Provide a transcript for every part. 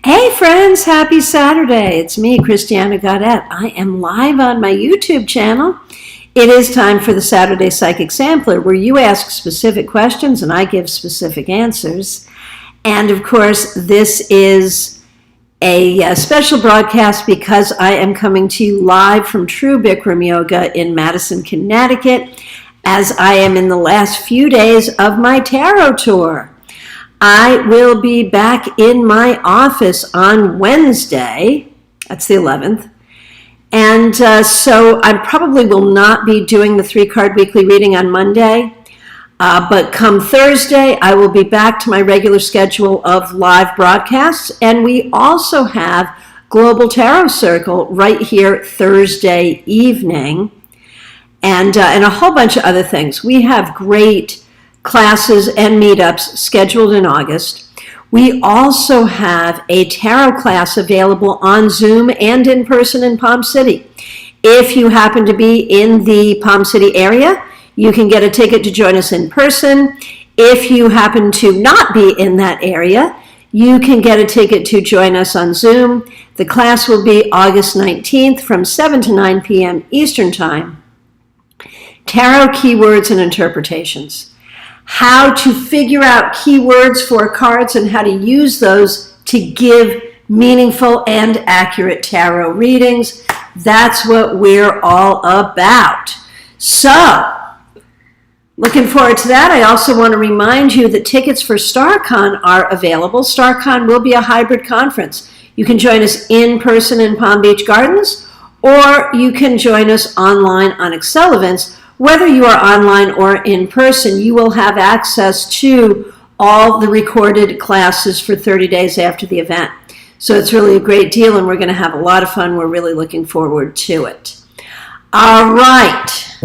Hey friends, happy Saturday. It's me, Christiana Gaudet. I am live on my YouTube channel. It is time for the Saturday Psychic Sampler, where you ask specific questions and I give specific answers. And of course, this is a special broadcast because I am coming to you live from True Bikram Yoga in Madison, Connecticut, as I am in the last few days of my tarot tour. I will be back in my office on Wednesday, that's the 11th, and so I probably will not be doing the 3-card weekly reading on Monday, but come Thursday, I will be back to my regular schedule of live broadcasts, and we also have Global Tarot Circle right here Thursday evening, and a whole bunch of other things. We have great classes and meetups scheduled in August. We also have a tarot class available on Zoom and in person in Palm City. If you happen to be in the Palm City area, you can get a ticket to join us in person. If you happen to not be in that area, you can get a ticket to join us on Zoom. The class will be August 19th from 7 to 9 p.m. Eastern Time. Tarot keywords and interpretations. How to figure out keywords for cards and how to use those to give meaningful and accurate tarot readings. That's what we're all about. So, looking forward to that. I also want to remind you that tickets for StarCon are available. StarCon will be a hybrid conference. You can join us in person in Palm Beach Gardens, or you can join us online on Excel Events. Whether you are online or in person, you will have access to all the recorded classes for 30 days after the event. So it's really a great deal, and we're going to have a lot of fun. We're really looking forward to it. All right.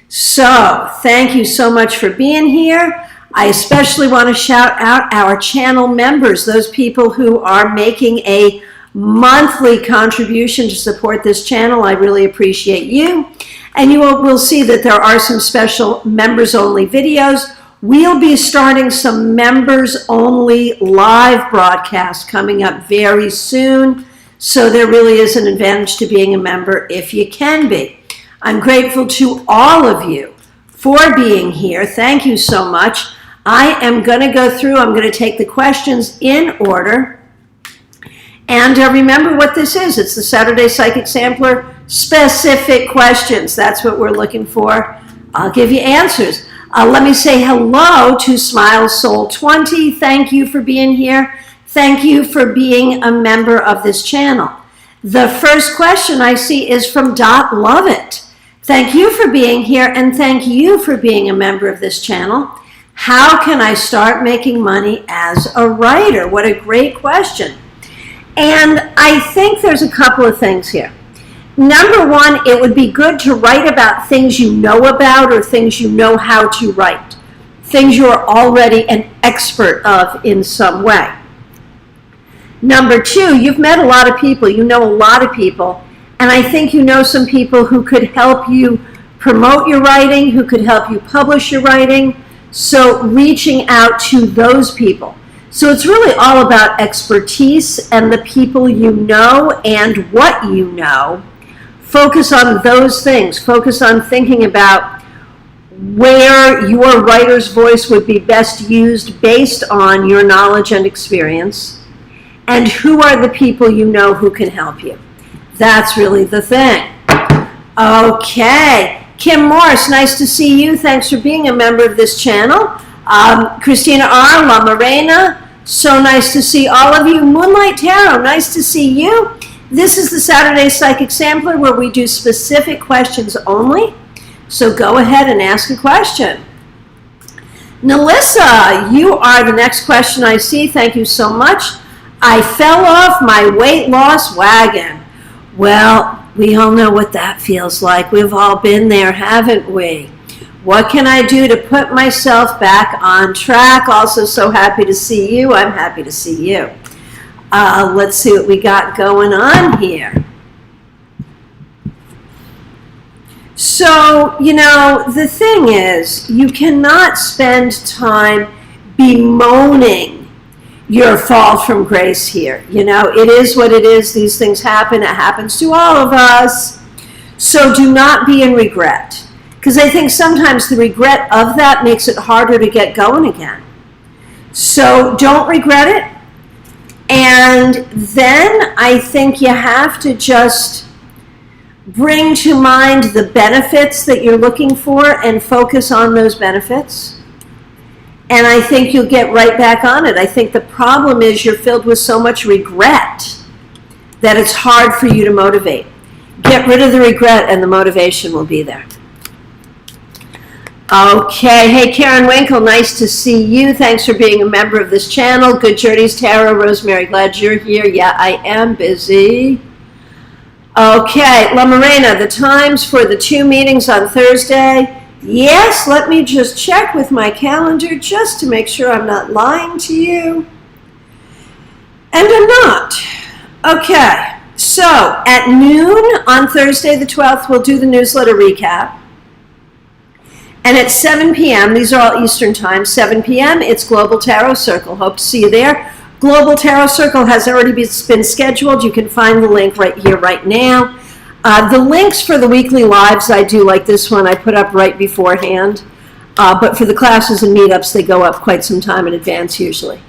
So thank you so much for being here. I especially want to shout out our channel members, those people who are making a monthly contribution to support this channel. I really appreciate you. And you will see that there are some special members-only videos. We'll be starting some members-only live broadcasts coming up very soon. So there really is an advantage to being a member if you can be. I'm grateful to all of you for being here. Thank you so much. I am going to go through. I'm going to take the questions in order. And remember what this is. It's the Saturday Psychic Sampler. Specific questions. That's what we're looking for. I'll give you answers. Let me say hello to Smile Soul 20. Thank you for being here. Thank you for being a member of this channel. The first question I see is from Dot Lovett. Thank you for being here, and thank you for being a member of this channel. How can I start making money as a writer? What a great question. And I think there's a couple of things here. Number one, it would be good to write about things you know about or things you know how to write, things you are already an expert of in some way. Number two, you've met a lot of people, you know a lot of people, and I think you know some people who could help you promote your writing, who could help you publish your writing, so reaching out to those people. So it's really all about expertise and the people you know and what you know. Focus on those things. Focus on thinking about where your writer's voice would be best used based on your knowledge and experience, and who are the people you know who can help you. That's really the thing. Okay. Kim Morris, nice to see you. Thanks for being a member of this channel. Christina R. La Morena, so nice to see all of you. Moonlight Tarot, nice to see you. This is the Saturday Psychic Sampler where we do specific questions only. So go ahead and ask a question. Melissa, you are the next question I see. Thank you so much. I fell off my weight loss wagon. Well, we all know what that feels like. We've all been there, haven't we? What can I do to put myself back on track? Also, so happy to see you. I'm happy to see you. Let's see what we got going on here. So, you know, the thing is, you cannot spend time bemoaning your fall from grace here. You know, it is what it is. These things happen. It happens to all of us. So do not be in regret. Because I think sometimes the regret of that makes it harder to get going again. So don't regret it. And then I think you have to just bring to mind the benefits that you're looking for and focus on those benefits. And I think you'll get right back on it. I think the problem is you're filled with so much regret that it's hard for you to motivate. Get rid of the regret and the motivation will be there. Okay, hey Karen Winkle, nice to see you. Thanks for being a member of this channel. Good journeys, Tara. Rosemary, glad you're here. Yeah, I am busy. Okay, La Morena, the times for the 2 meetings on Thursday. Yes, let me just check with my calendar just to make sure I'm not lying to you. And I'm not. Okay, so at noon on Thursday the 12th, we'll do the newsletter recap. And at 7 p.m., these are all Eastern time, 7 p.m., it's Global Tarot Circle. Hope to see you there. Global Tarot Circle has already been scheduled. You can find the link right here, right now. The links for the weekly lives I do, like this one, I put up right beforehand. But for the classes and meetups, they go up quite some time in advance usually.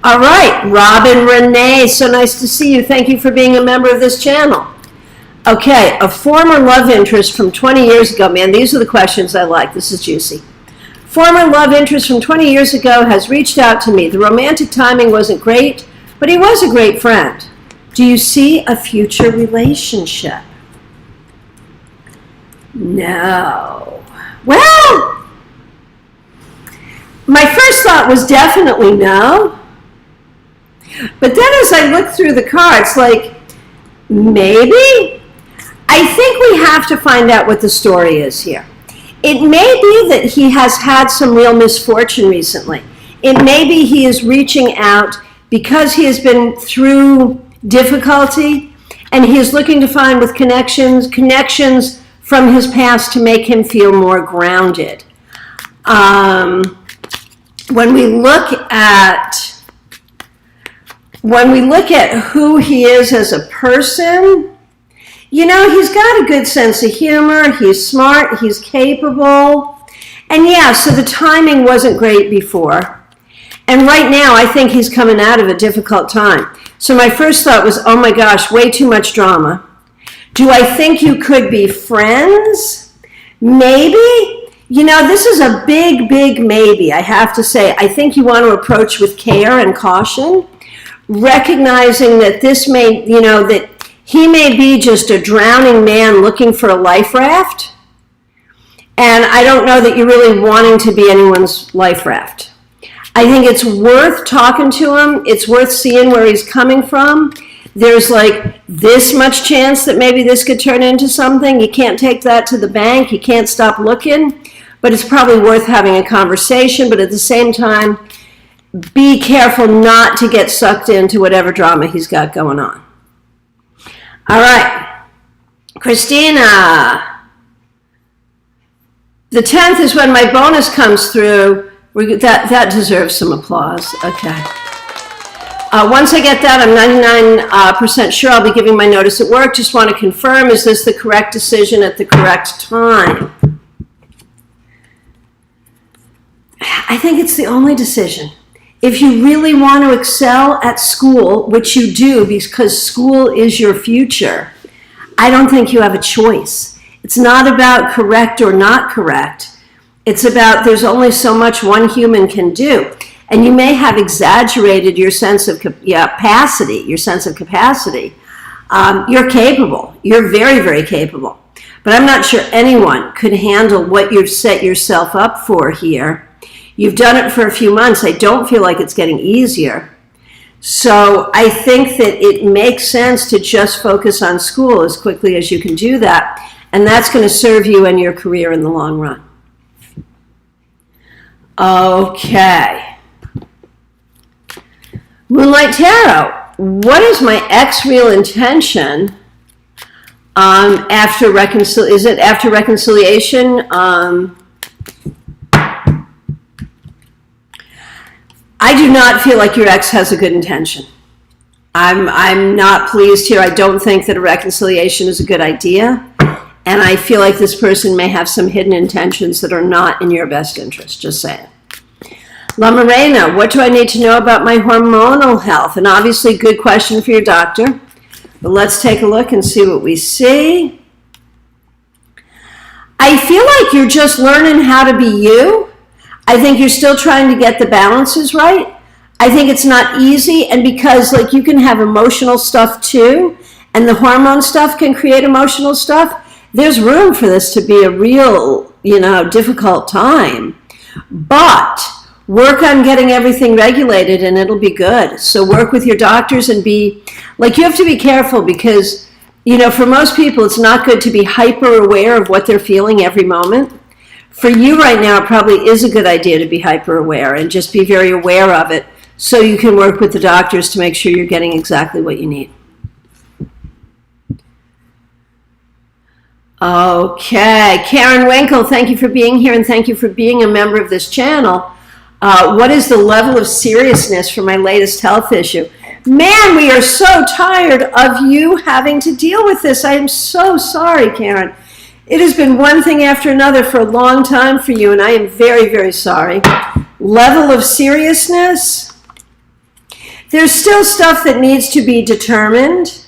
All right, Robin Renee, so nice to see you. Thank you for being a member of this channel. Okay, a former love interest from 20 years ago. Man, these are the questions I like. This is juicy. Former love interest from 20 years ago has reached out to me. The romantic timing wasn't great, but he was a great friend. Do you see a future relationship? No. Well, my first thought was definitely no. But then as I looked through the cards, like, maybe? I think we have to find out what the story is here. It may be that he has had some real misfortune recently. It may be he is reaching out because he has been through difficulty and he is looking to find with connections from his past to make him feel more grounded. When we look at who he is as a person, you know, he's got a good sense of humor, he's smart, he's capable, and yeah, so the timing wasn't great before. And right now, I think he's coming out of a difficult time. So my first thought was, oh my gosh, way too much drama. Do I think you could be friends? Maybe. You know, this is a big, big maybe, I have to say. I think you want to approach with care and caution, recognizing that this may, you know, that he may be just a drowning man looking for a life raft. And I don't know that you're really wanting to be anyone's life raft. I think it's worth talking to him. It's worth seeing where he's coming from. There's like this much chance that maybe this could turn into something. You can't take that to the bank. You can't stop looking. But it's probably worth having a conversation. But at the same time, be careful not to get sucked into whatever drama he's got going on. All right, Christina. The 10th is when my bonus comes through. That deserves some applause. Okay. Once I get that, I'm 99% sure I'll be giving my notice at work. Just want to confirm, is this the correct decision at the correct time? I think it's the only decision. If you really want to excel at school, which you do because school is your future, I don't think you have a choice. It's not about correct or not correct. It's about there's only so much one human can do. And you may have exaggerated your sense of capacity, You're capable. You're very, very capable. But I'm not sure anyone could handle what you've set yourself up for here. You've done it for a few months. I don't feel like it's getting easier. So I think that it makes sense to just focus on school as quickly as you can do that. And that's going to serve you and your career in the long run. Okay. Moonlight Tarot. What is my ex real intention after reconciliation? Is it after reconciliation? I do not feel like your ex has a good intention. I'm not pleased here. I don't think that a reconciliation is a good idea. And I feel like this person may have some hidden intentions that are not in your best interest. Just saying. La Morena, what do I need to know about my hormonal health? And obviously, good question for your doctor. But let's take a look and see what we see. I feel like you're just learning how to be you. I think you're still trying to get the balances right. I think it's not easy, and because like you can have emotional stuff too, and the hormone stuff can create emotional stuff, there's room for this to be a real, difficult time. But work on getting everything regulated and it'll be good. So work with your doctors and you have to be careful because, for most people, it's not good to be hyper aware of what they're feeling every moment. For you right now, it probably is a good idea to be hyper aware and just be very aware of it so you can work with the doctors to make sure you're getting exactly what you need. Okay, Karen Winkle, thank you for being here and thank you for being a member of this channel. What is the level of seriousness for my latest health issue? Man, we are so tired of you having to deal with this. I am so sorry, Karen. It has been one thing after another for a long time for you, and I am very, very sorry. Level of seriousness? There's still stuff that needs to be determined,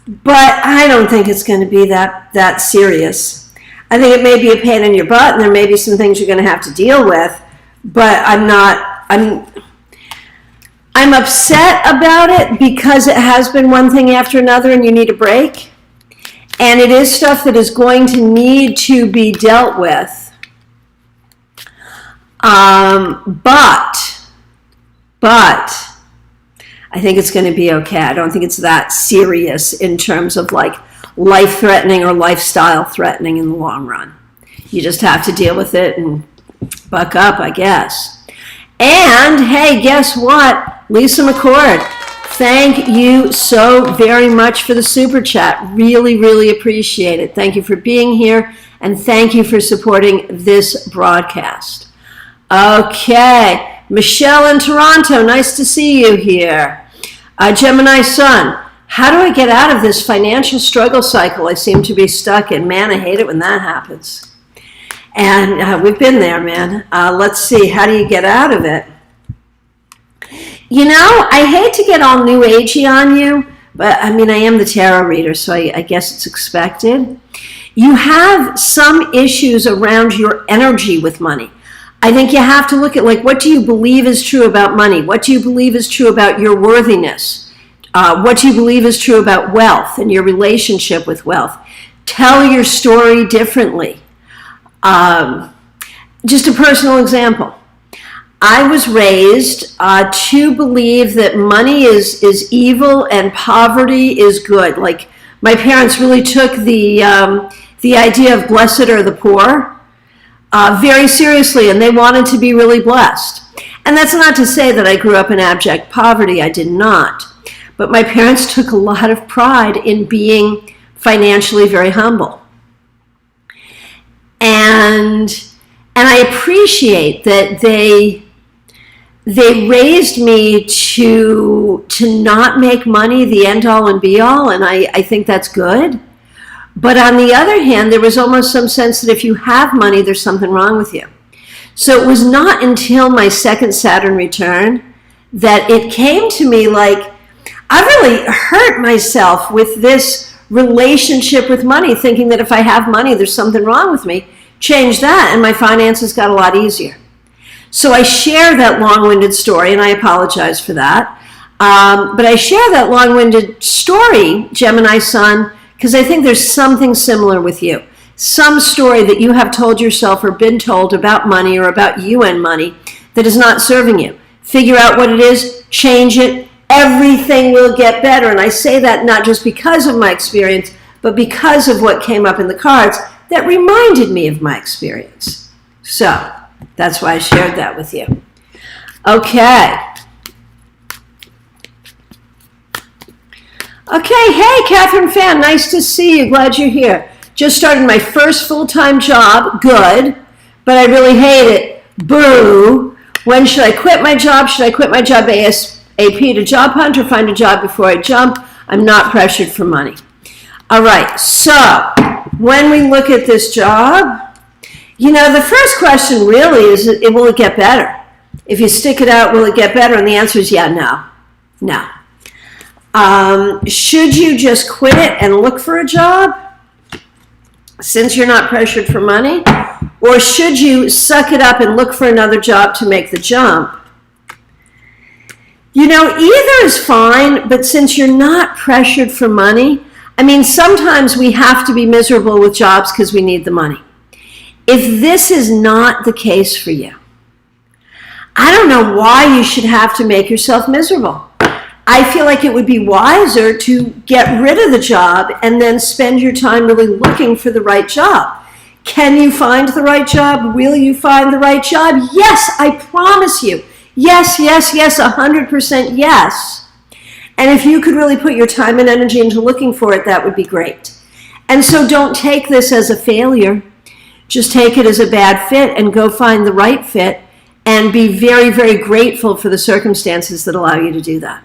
but I don't think it's going to be that serious. I think it may be a pain in your butt, and there may be some things you're going to have to deal with, but I'm upset about it because it has been one thing after another and you need a break. And it is stuff that is going to need to be dealt with. But I think it's going to be okay. I don't think it's that serious in terms of like life-threatening or lifestyle-threatening in the long run. You just have to deal with it and buck up, I guess. And hey, guess what? Lisa McCord, thank you so very much for the super chat. Really, really appreciate it. Thank you for being here and thank you for supporting this broadcast. Okay, Michelle in Toronto, nice to see you here. Gemini Sun, how do I get out of this financial struggle cycle I seem to be stuck in? Man, I hate it when that happens. And we've been there, man. Let's see, how do you get out of it? I hate to get all new agey on you, but I am the tarot reader, so I guess it's expected. You have some issues around your energy with money. I think you have to look at, what do you believe is true about money? What do you believe is true about your worthiness? What do you believe is true about wealth and your relationship with wealth? Tell your story differently. Just a personal example. I was raised to believe that money is evil and poverty is good. Like, my parents really took the idea of blessed are the poor very seriously, and they wanted to be really blessed. And that's not to say that I grew up in abject poverty. I did not. But my parents took a lot of pride in being financially very humble. And I appreciate that they raised me to not make money the end all and be all, and I think that's good. But on the other hand, there was almost some sense that if you have money, there's something wrong with you. So it was not until my second Saturn return that it came to me like, I really hurt myself with this relationship with money, thinking that if I have money, there's something wrong with me. Change that, and my finances got a lot easier. So I share that long-winded story, and I apologize for that. But I share that long-winded story, Gemini Sun, because I think there's something similar with you. Some story that you have told yourself or been told about money or about you and money that is not serving you. Figure out what it is, change it, everything will get better. And I say that not just because of my experience, but because of what came up in the cards that reminded me of my experience. So that's why I shared that with you. Okay. Okay, hey, Catherine Fan, nice to see you. Glad you're here. Just started my first full-time job. Good, but I really hate it. Boo. When should I quit my job? Should I quit my job ASAP to job hunt or find a job before I jump? I'm not pressured for money. All right, so when we look at this job, you know, the first question really is, will it get better? If you stick it out, will it get better? And the answer is no. Should you just quit it and look for a job since you're not pressured for money? Or should you suck it up and look for another job to make the jump? You know, either is fine, but since you're not pressured for money, I mean, sometimes we have to be miserable with jobs because we need the money. If this is not the case for you, I don't know why you should have to make yourself miserable. I feel like it would be wiser to get rid of the job and then spend your time really looking for the right job. Can you find the right job? Will you find the right job? Yes, I promise you. Yes, 100% yes. And if you could really put your time and energy into looking for it, that would be great. And so don't take this as a failure. Just take it as a bad fit and go find the right fit and be very, very grateful for the circumstances that allow you to do that.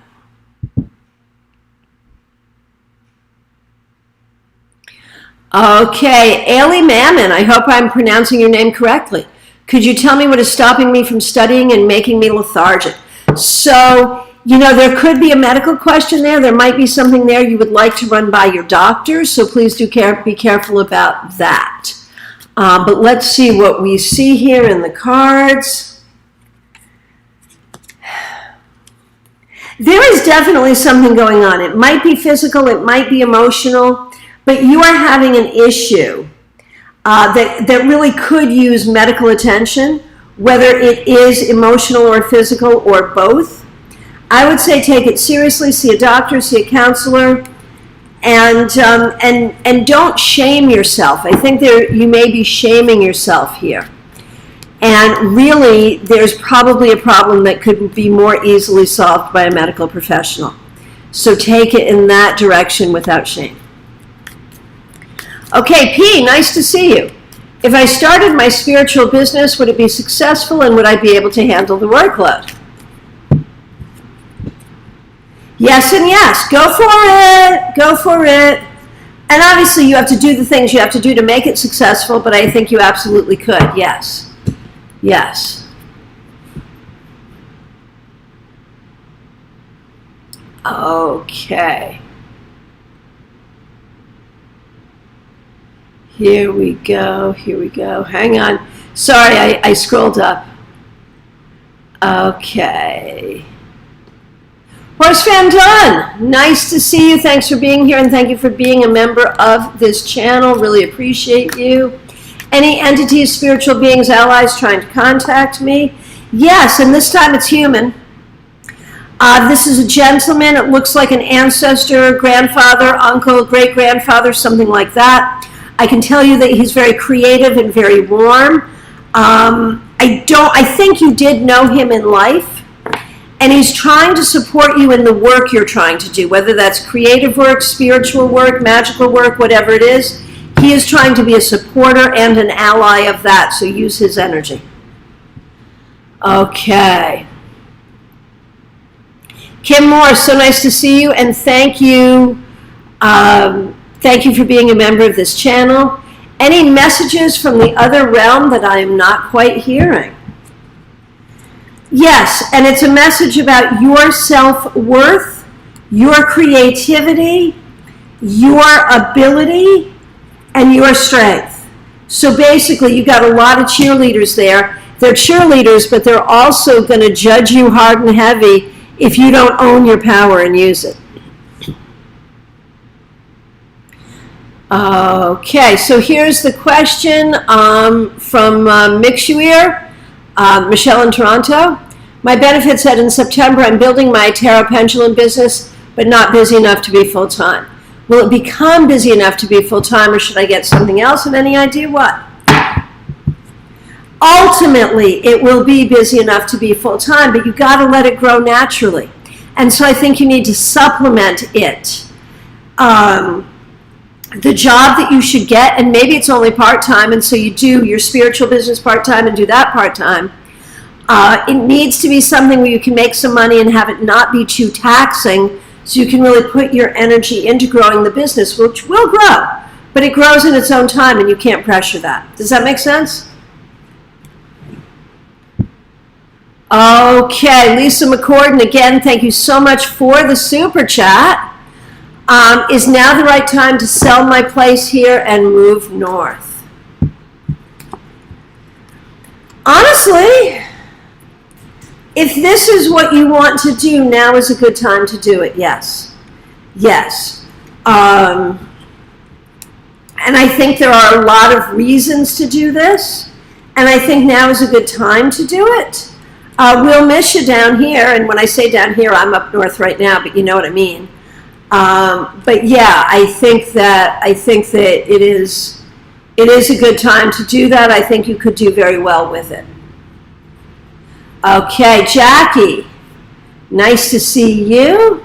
Okay, Ailey Mammon, I hope I'm pronouncing your name correctly. Could you tell me what is stopping me from studying and making me lethargic? So, you know, there could be a medical question there. There might be something there you would like to run by your doctor, so please do be careful about that. But let's see what we see here in the cards. There is definitely something going on. It might be physical, it might be emotional, but you are having an issue that really could use medical attention, whether it is emotional or physical or both. I would say take it seriously, see a doctor, see a counselor, and don't shame yourself. I think you may be shaming yourself here. And really, there's probably a problem that could be more easily solved by a medical professional. So take it in that direction without shame. Okay, P, nice to see you. If I started my spiritual business, would it be successful and would I be able to handle the workload? Yes and yes. Go for it. Go for it. And obviously you have to do the things you have to do to make it successful, but I think you absolutely could. Yes. Yes. Okay. Here we go. Hang on. Sorry, I scrolled up. Okay. Horse Van Dunn, nice to see you. Thanks for being here and thank you for being a member of this channel. Really appreciate you. Any entities, spiritual beings, allies trying to contact me? Yes, and this time it's human. This is a gentleman. It looks like an ancestor, grandfather, uncle, great-grandfather, something like that. I can tell you that he's very creative and very warm. I think you did know him in life, and he's trying to support you in the work you're trying to do, whether that's creative work, spiritual work, magical work, whatever it is. He is trying to be a supporter and an ally of that, so use his energy. Okay. Kim Moore, so nice to see you, and thank you. Thank you for being a member of this channel. Any messages from the other realm that I am not quite hearing? Yes, and it's a message about your self-worth, your creativity, your ability, and your strength. So basically, you got a lot of cheerleaders there. They're cheerleaders, but they're also going to judge you hard and heavy if you don't own your power and use it. Okay, so here's the question from Mixuir, Michelle in Toronto. My benefit said in September, I'm building my tarot pendulum business, but not busy enough to be full-time. Will it become busy enough to be full-time, or should I get something else? And any idea what? Ultimately, it will be busy enough to be full-time, but you got to let it grow naturally. And so I think you need to supplement it. The job that you should get, and maybe it's only part-time, and so you do your spiritual business part-time and do that part-time. It needs to be something where you can make some money and have it not be too taxing, so you can really put your energy into growing the business, which will grow, but it grows in its own time and you can't pressure that. Does that make sense? Okay, Lisa McCorden, again, thank you so much for the super chat. Is now the right time to sell my place here and move north? Honestly, if this is what you want to do, now is a good time to do it, yes. Yes. And I think there are a lot of reasons to do this, and I think now is a good time to do it. We'll miss you down here, and when I say down here, I'm up north right now, but you know what I mean. But yeah, I think that it is a good time to do that. I think you could do very well with it. Okay, Jackie, nice to see you.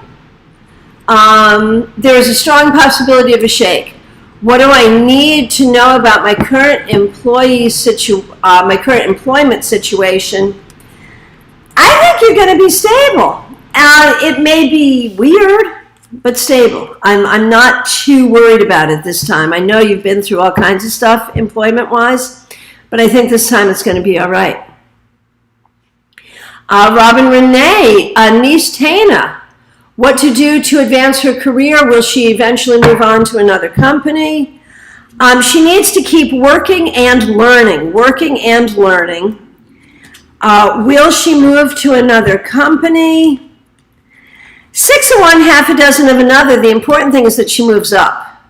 There is a strong possibility of a shake. What do I need to know about my current employment situation? I think you're going to be stable. It may be weird, but stable. I'm not too worried about it this time. I know you've been through all kinds of stuff employment-wise, but I think this time it's going to be all right. Robin Renee, niece Tana, what to do to advance her career? Will she eventually move on to another company? She needs to keep working and learning. Will she move to another company? 6 of one, half a dozen of another. The important thing is that she moves up.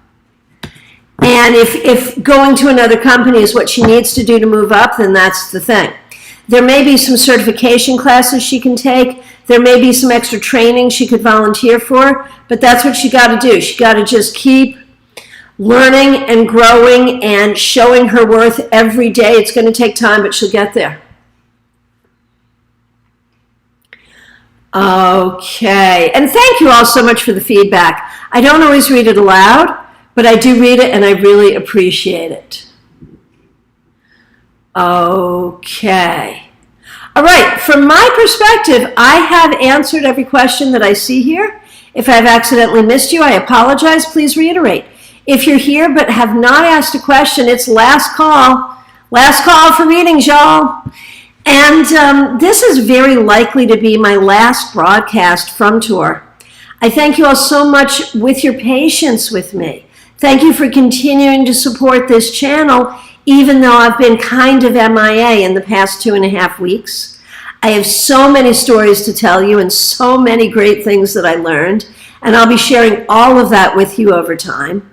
And if going to another company is what she needs to do to move up, then that's the thing. There may be some certification classes she can take. There may be some extra training she could volunteer for, but that's what she got to do. She got to just keep learning and growing and showing her worth every day. It's going to take time, but she'll get there. Okay, and thank you all so much for the feedback. I don't always read it aloud, but I do read it and I really appreciate it. Okay. All right, from my perspective, I have answered every question that I see here. If I've accidentally missed you, I apologize. Please reiterate. If you're here but have not asked a question, it's last call. Last call for readings, y'all. And this is very likely to be my last broadcast from tour. I thank you all so much with your patience with me. Thank you for continuing to support this channel, even though I've been kind of MIA in the past 2.5 weeks. I have so many stories to tell you and so many great things that I learned, and I'll be sharing all of that with you over time.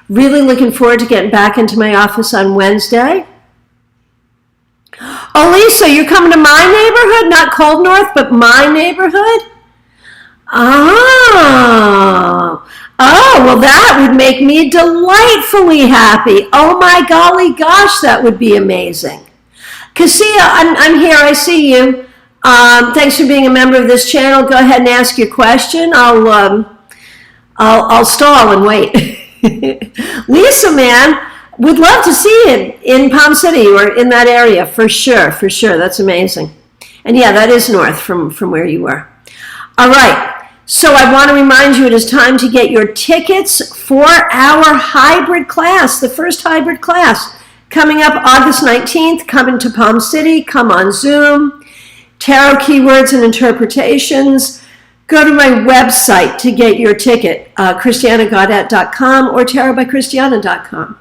Really looking forward to getting back into my office on Wednesday. Oh, Lisa, you're coming to my neighborhood? Not Cold North, but my neighborhood? Oh, well, that would make me delightfully happy. Oh, my golly gosh, that would be amazing. Cassia, I'm here. I see you. Thanks for being a member of this channel. Go ahead and ask your question. I'll stall and wait. Lisa, man, would love to see you in Palm City or in that area, for sure, for sure. That's amazing. And yeah, that is north from where you were. All right. So I want to remind you it is time to get your tickets for our hybrid class, the first hybrid class, coming up August 19th. Coming to Palm City, come on Zoom, tarot keywords and interpretations. Go to my website to get your ticket, ChristianaGaudet.com or tarotbychristiana.com.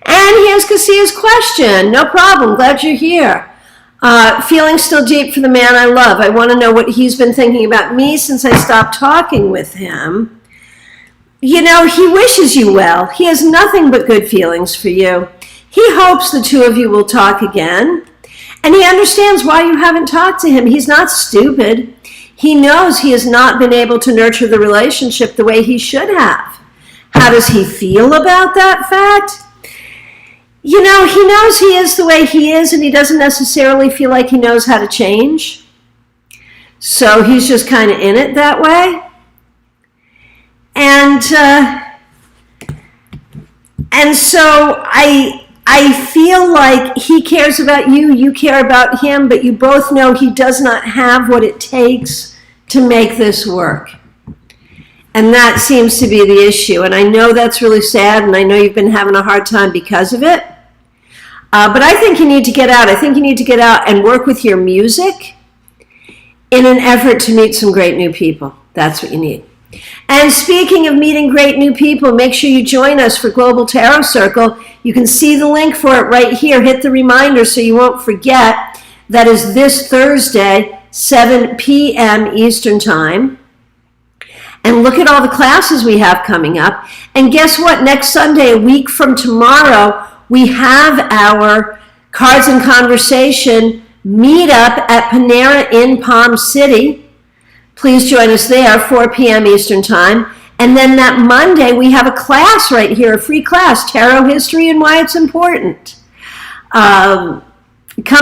And here's Cassia's question. No problem. Glad you're here. Feeling still deep for the man I love. I want to know what he's been thinking about me since I stopped talking with him. You know, he wishes you well. He has nothing but good feelings for you. He hopes the two of you will talk again. And he understands why you haven't talked to him. He's not stupid. He knows he has not been able to nurture the relationship the way he should have. How does he feel about that fact? You know, he knows he is the way he is, and he doesn't necessarily feel like he knows how to change. So he's just kind of in it that way. And so I I feel like he cares about you, you care about him, but you both know he does not have what it takes to make this work. And that seems to be the issue. And I know that's really sad, and I know you've been having a hard time because of it. But I think you need to get out. I think you need to get out and work with your music in an effort to meet some great new people. That's what you need. And speaking of meeting great new people, make sure you join us for Global Tarot Circle. You can see the link for it right here. Hit the reminder so you won't forget. That is this Thursday, 7 p.m. Eastern Time. And look at all the classes we have coming up. And guess what? Next Sunday, a week from tomorrow, we have our Cards and Conversation meetup at Panera in Palm City. Please join us there, 4 p.m. Eastern Time. And then that Monday, we have a class right here, a free class, Tarot History and Why It's Important. Come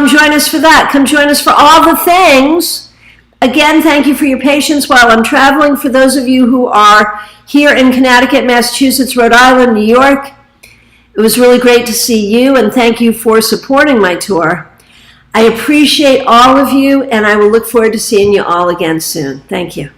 join us for that. Come join us for all the things. Again, thank you for your patience while I'm traveling. For those of you who are here in Connecticut, Massachusetts, Rhode Island, New York, it was really great to see you, and thank you for supporting my tour. I appreciate all of you, and I will look forward to seeing you all again soon. Thank you.